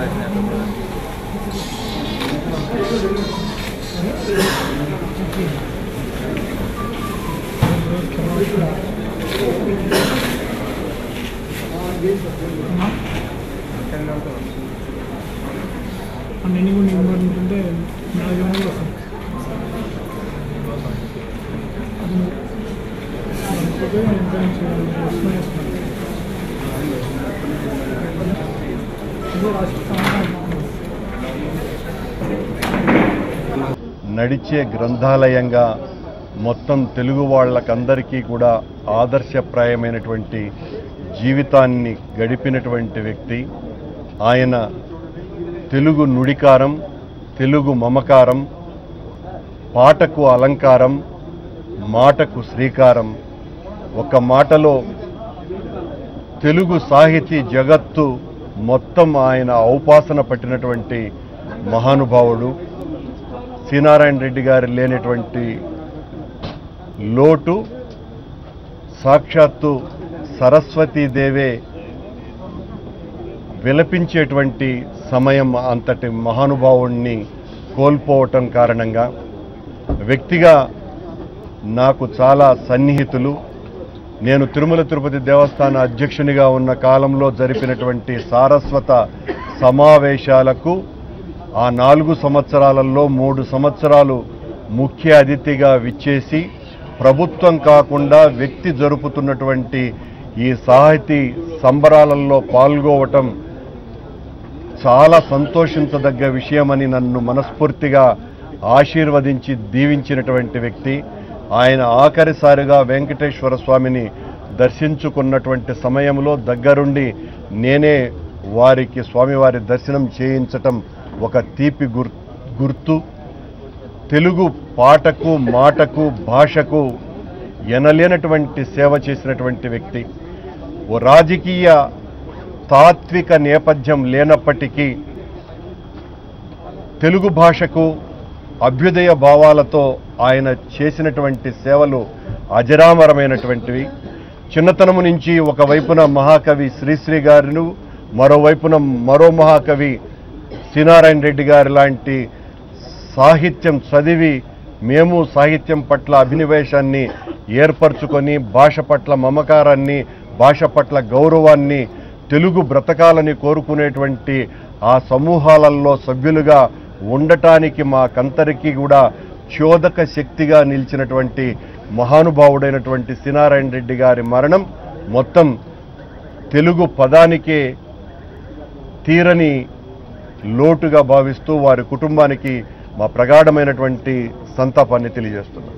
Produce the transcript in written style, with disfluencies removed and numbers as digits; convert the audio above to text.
నేను కూడా ఇవ్వాలంటే నా జనంలో నడిచే గ్రంథాలయంగా మొత్తం తెలుగు వాళ్ళకందరికీ కూడా ఆదర్శప్రాయమైనటువంటి జీవితాన్ని గడిపినటువంటి వ్యక్తి. ఆయన తెలుగు నుడికారం, తెలుగు మమకారం, పాటకు అలంకారం, మాటకు శ్రీకారం. ఒక మాటలో తెలుగు సాహితీ జగత్తు మొత్తం ఆయన ఔపాసన పట్టినటువంటి మహానుభావుడు. శ్రీనారాయణ రెడ్డి గారు లేనటువంటి లోటు సాక్షాత్తు సరస్వతీదేవే విలపించేటువంటి సమయం. అంతటి మహానుభావుణ్ణి కోల్పోవటం కారణంగా వ్యక్తిగా నాకు చాలా సన్నిహితులు. నేను తిరుమల తిరుపతి దేవస్థాన అధ్యక్షునిగా ఉన్న కాలంలో జరిపినటువంటి సారస్వత సమావేశాలకు ఆ 4 సంవత్సరాలలో 3 సంవత్సరాలు ముఖ్య అతిథిగా విచ్చేసి ప్రభుత్వం కాకుండా వ్యక్తి జరుపుతున్నటువంటి ఈ సాహితీ సంబరాలలో పాల్గొవటం చాలా సంతోషించదగ్గ విషయమని నన్ను మనస్ఫూర్తిగా ఆశీర్వదించి దీవించినటువంటి వ్యక్తి. ఆయన ఆఖరిసారిగా వెంకటేశ్వర స్వామిని దర్శించుకున్నటువంటి సమయంలో దగ్గరుండి నేనే వారికి స్వామివారి దర్శనం చేయించటం ఒక తీపి గుర్తు. తెలుగు పాటకు, మాటకు, భాషకు ఎనలేనటువంటి సేవ చేసినటువంటి వ్యక్తి. ఓ రాజకీయ తాత్విక నేపథ్యం లేనప్పటికీ తెలుగు భాషకు అభ్యుదయ భావాలతో ఆయన చేసినటువంటి సేవలు అజరామరమైనటువంటివి. చిన్నతనము నుంచి ఒకవైపున మహాకవి శ్రీశ్రీ గారిను, మరోవైపున మరో మహాకవి శ్రీనారాయణ రెడ్డి గారి లాంటి సాహిత్యం చదివి మేము సాహిత్యం పట్ల అభినివేశాన్ని ఏర్పరచుకొని భాష పట్ల మమకారాన్ని, భాష పట్ల గౌరవాన్ని, తెలుగు బ్రతకాలని కోరుకునేటువంటి ఆ సమూహాలలో సభ్యులుగా ఉండటానికి మాకందరికీ కూడా చోదక శక్తిగా నిలిచినటువంటి మహానుభావుడైనటువంటి శ్రీనారాయణ రెడ్డి గారి మరణం మొత్తం తెలుగు పదానికే తీరని లోటుగా భావిస్తూ వారి కుటుంబానికి మా ప్రగాఢమైనటువంటి సంతాపాన్ని తెలియజేస్తున్నాం.